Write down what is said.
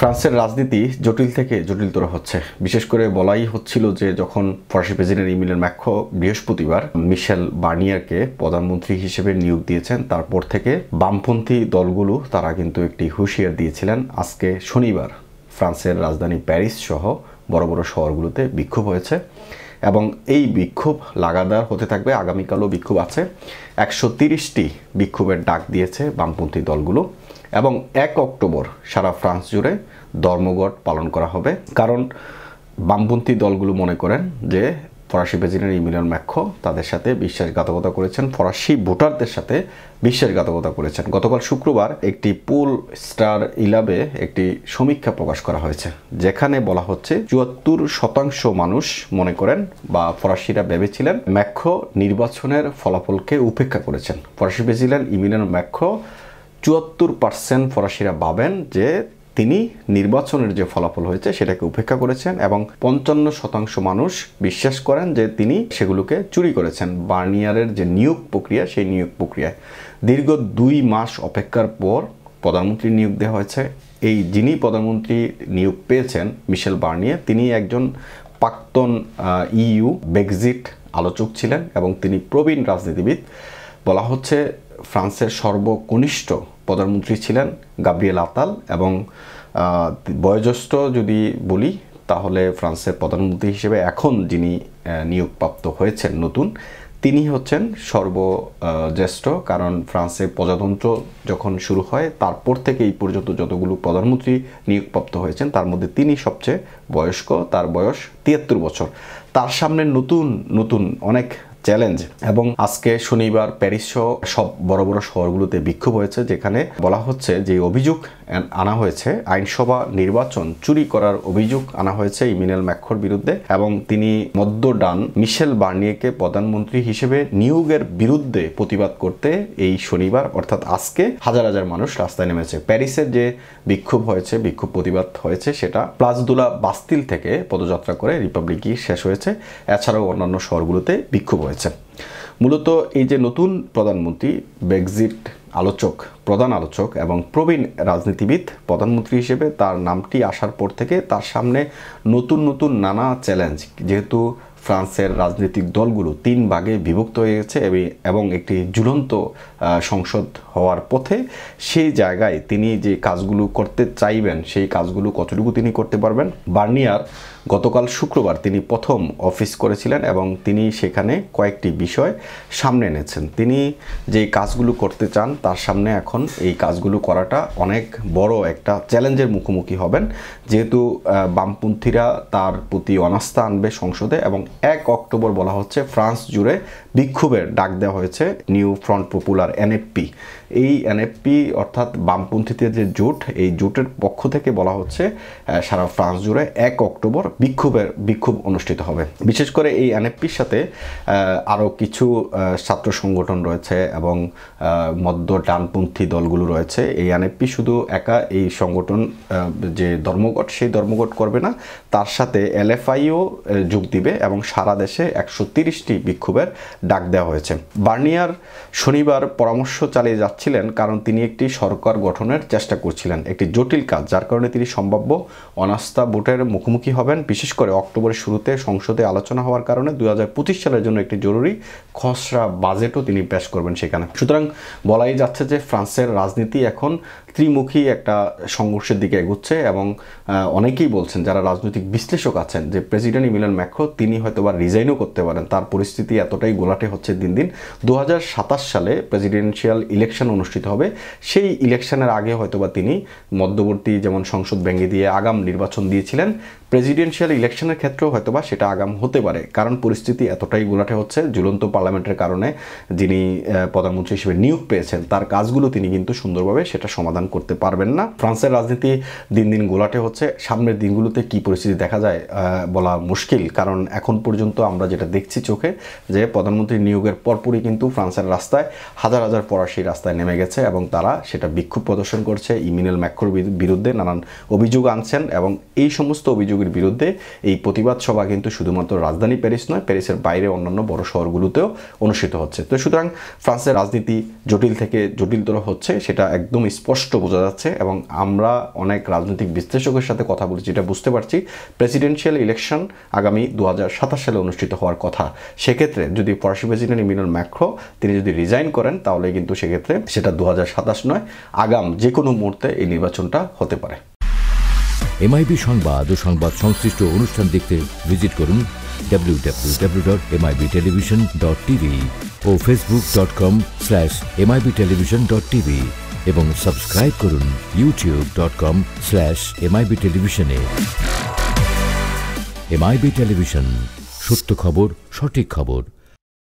ফ্রান্সের রাজনীতি জটিল থেকে জটিলতর হচ্ছে। বিশেষ করে বলাই হচ্ছিল যে যখন ফরাসি প্রেসিডেন্ট ইমিলিয়ান ম্যাক্রো বৃহস্পতিবার মিশেল বার্নিয়ারকে প্রধানমন্ত্রী হিসেবে নিয়োগ দিয়েছেন, তারপর থেকে বামপন্থী দলগুলো তারা কিন্তু একটি হুঁশিয়ার দিয়েছিলেন। আজকে শনিবার ফ্রান্সের রাজধানী প্যারিস সহ বড় বড় শহরগুলোতে বিক্ষোভ হয়েছে এবং এই বিক্ষোভ লাগাতার হতে থাকবে। আগামীকালও বিক্ষোভ আছে। 130টি বিক্ষোভের ডাক দিয়েছে বামপন্থী দলগুলো এবং 1 অক্টোবর সারা ফ্রান্স জুড়ে ধর্মঘট পালন করা হবে। কারণ বামপন্থী দলগুলো মনে করেন যে ফরাসি প্রেসিডেন্ট ইমিলিয়ান ম্যাক্রো তাদের সাথে বিশ্বাসঘাতকতা করেছেন, ফরাসি ভোটারদের সাথে বিশ্বাসঘাতকতা করেছেন। গতকাল শুক্রবার একটি পুল স্টার 11 একটি সমীক্ষা প্রকাশ করা হয়েছে, যেখানে বলা হচ্ছে 74% মানুষ মনে করেন বা ফরাসিরা ভেবেছিলেন ম্যাক্রো নির্বাচনের ফলাফলকে উপেক্ষা করেছেন। ফরাসি প্রেসিডেন্ট ইমিলিয়ান ম্যাক্রো 74% ফরাসিরা ভাবেন যে তিনি নির্বাচনের যে ফলাফল হয়েছে সেটাকে উপেক্ষা করেছেন এবং 55% মানুষ বিশ্বাস করেন যে তিনি সেগুলোকে চুরি করেছেন। বার্নিয়ারের যে নিয়োগ প্রক্রিয়া, সেই নিয়োগ প্রক্রিয়ায় দীর্ঘ 2 মাস অপেক্ষার পর প্রধানমন্ত্রী নিয়োগ দেওয়া হয়েছে। এই যিনি প্রধানমন্ত্রী নিয়োগ পেয়েছেন মিশেল বার্নিয়ার, তিনি একজন প্রাক্তন ইইউ ব্রেক্সিট আলোচক ছিলেন এবং তিনি প্রবীণ রাজনীতিবিদ। বলা হচ্ছে ফ্রান্সের সর্বকনিষ্ঠ প্রধানমন্ত্রী ছিলেন গাব্রিয়েল আতাল এবং বয়োজ্যেষ্ঠ যদি বলি তাহলে ফ্রান্সের প্রধানমন্ত্রী হিসেবে এখন যিনি নিয়োগপ্রাপ্ত হয়েছেন নতুন, তিনি হচ্ছেন সর্বজ্যেষ্ঠ। কারণ ফ্রান্সে প্রজাতন্ত্র যখন শুরু হয় তারপর থেকে এই পর্যন্ত যতগুলো প্রধানমন্ত্রী নিয়োগপ্রাপ্ত হয়েছেন তার মধ্যে তিনি সবচেয়ে বয়স্ক। তার বয়স 73 বছর। তার সামনে নতুন নতুন অনেক চ্যালেঞ্জ এবং আজকে শনিবার প্যারিস সহ সব বড় বড় শহরগুলোতে বিক্ষোভ হয়েছে, যেখানে বলা হচ্ছে যে অভিযোগ আনা হয়েছে আইনসভা নির্বাচন চুরি করার অভিযোগ আনা হয়েছে ইমিলিয়ান ম্যাক্রোর বিরুদ্ধে এবং তিনি মধ্যডান মিশেল বার্নিয়ারকে প্রধানমন্ত্রী হিসেবে নিয়োগের বিরুদ্ধে প্রতিবাদ করতে এই শনিবার অর্থাৎ আজকে হাজার হাজার মানুষ রাস্তায় নেমেছে। প্যারিসের যে বিক্ষোভ হয়েছে, বিক্ষোভ প্রতিবাদ হয়েছে, সেটা প্লাস দুলা বাস্তিল থেকে পদযাত্রা করে রিপাবলিকই শেষ হয়েছে। এছাড়াও অন্যান্য শহরগুলোতে বিক্ষোভ হয়েছে। মূলত এই যে নতুন প্রধানমন্ত্রী, ব্রেক্সিট আলোচক, প্রধান আলোচক এবং প্রবীণ রাজনীতিবিদ প্রধানমন্ত্রী হিসেবে তার নামটি আসার পর থেকে তার সামনে নতুন নতুন নানা চ্যালেঞ্জ। যেহেতু ফ্রান্সের রাজনৈতিক দলগুলো 3 ভাগে বিভক্ত হয়ে গেছে এবং একটি ঝুলন্ত সংসদ হওয়ার পথে, সেই জায়গায় তিনি যে কাজগুলো করতে চাইবেন সেই কাজগুলো কতটুকু তিনি করতে পারবেন। বার্নিয়ার গতকাল শুক্রবার তিনি প্রথম অফিস করেছিলেন এবং তিনি সেখানে কয়েকটি বিষয় সামনে এনেছেন। তিনি যে কাজগুলো করতে চান তার সামনে এখন এই কাজগুলো করাটা অনেক বড় একটা চ্যালেঞ্জের মুখোমুখি হবেন, যেহেতু বামপন্থীরা তার প্রতি অনাস্থা আনবে সংসদে এবং 1 অক্টোবর বলা হচ্ছে ফ্রান্স জুড়ে বিক্ষোভের ডাক দেওয়া হয়েছে নিউ ফ্রন্ট পপুলার এনএফপি। এই এনএফপি অর্থাৎ বামপন্থীদের যে জোট, এই জোটের পক্ষ থেকে বলা হচ্ছে সারা ফ্রান্স জুড়ে 1 অক্টোবর বিক্ষোভ অনুষ্ঠিত হবে। বিশেষ করে এই এনএফপির সাথে আরও কিছু ছাত্র সংগঠন রয়েছে এবং মধ্য ডানপন্থী দলগুলো রয়েছে। এই এনএফপি শুধু একা এই সংগঠন যে ধর্মঘট, সেই ধর্মঘট করবে না, তার সাথে এলএফআইও যোগ দিবে এবং সারা দেশে 130টি বিক্ষোভের ডাক দেওয়া হয়েছে। বার্নিয়ার শনিবার পরামর্শ চালিয়ে যাচ্ছিলেন কারণ তিনি একটি সরকার গঠনের চেষ্টা করছিলেন, একটি জটিল কাজ, যার কারণে তিনি সম্ভাব্য অনাস্থা ভোটের মুখোমুখি হবেন। বিশেষ করে অক্টোবরের শুরুতে সংসদে আলোচনা হওয়ার কারণে 2025 সালের জন্য একটি জরুরি খসড়া বাজেটও তিনি পেশ করবেন সেখানে। সুতরাং বলাই যাচ্ছে যে ফ্রান্সের রাজনীতি এখন ত্রিমুখী একটা সংঘর্ষের দিকে এগোচ্ছে এবং অনেকেই বলছেন, যারা রাজনৈতিক বিশ্লেষক আছেন, যে প্রেসিডেন্ট ইমিলিয়ান ম্যাক্রো তিনি হয়তো বা রিজাইনও করতে পারেন। তার পরিস্থিতি এতটাই গোলাটে হচ্ছে দিন দিন। 2027 সালে প্রেসিডেন্সিয়াল ইলেকশন অনুষ্ঠিত হবে। সেই ইলেকশনের আগে হয়তোবা তিনি মধ্যবর্তী যেমন সংসদ ভেঙে দিয়ে আগাম নির্বাচন দিয়েছিলেন, প্রেসিডেন্সিয়াল ইলেকশনের ক্ষেত্রেও হয়তোবা সেটা আগাম হতে পারে। কারণ পরিস্থিতি এতটাই গোলাটে হচ্ছে, ঝুলন্ত পার্লামেন্টের কারণে যিনি প্রধানমন্ত্রী হিসেবে নিয়োগ পেয়েছেন তার কাজগুলো তিনি কিন্তু সুন্দরভাবে সেটা সমাধান করতে পারবেন না। ফ্রান্সের রাজনীতি দিন দিন গোলাটে হচ্ছে। সামনের দিনগুলোতে কি পরিস্থিতি দেখা যায় বলা মুশকিল, কারণ এখন পর্যন্ত আমরা যেটা দেখছি চোখে, যে প্রধানমন্ত্রী নিয়োগের পরপরই কিন্তু ফ্রান্সের রাস্তায় হাজার হাজার ফরাসি রাস্তায় নেমে গেছে এবং তারা সেটা বিক্ষোভ প্রদর্শন করছে, ইমিলিয়ান ম্যাক্রোর বিরুদ্ধে নানান অভিযোগ আনছেন এবং এই সমস্ত অভিযোগের নিয়োগের বিরুদ্ধে এই প্রতিবাদ সভা কিন্তু শুধুমাত্র রাজধানী প্যারিস নয়, প্যারিসের বাইরে অন্যান্য বড় শহরগুলোতেও অনুষ্ঠিত হচ্ছে। তো সুতরাং ফ্রান্সের রাজনীতি জটিল থেকে জটিলতর হচ্ছে, সেটা একদম স্পষ্ট বোঝা যাচ্ছে। এবং আমরা অনেক রাজনৈতিক বিশ্লেষকের সাথে কথা বলেছি, যেটা বুঝতে পারছি প্রেসিডেন্সিয়াল ইলেকশন আগামী 2027 সালে অনুষ্ঠিত হওয়ার কথা। সেক্ষেত্রে যদি ফরাসি প্রেসিডেন্ট ইমানুয়েল ম্যাক্রো তিনি যদি রিজাইন করেন, তাহলে কিন্তু সেক্ষেত্রে সেটা 2027 নয়, আগাম যে কোনো মুহূর্তে এই নির্বাচনটা হতে পারে। MIB সংবাদ ও সংবাদ সংশ্লিষ্ট অনুষ্ঠান দেখতে ভিজিট করুন www.mibtelevision.tv ও facebook.com/mibtelevision.tv এবং সাবস্ক্রাইব করুন youtube.com/mibtelevision এ। MIB টেলিভিশন, সত্য খবর, সঠিক খবর।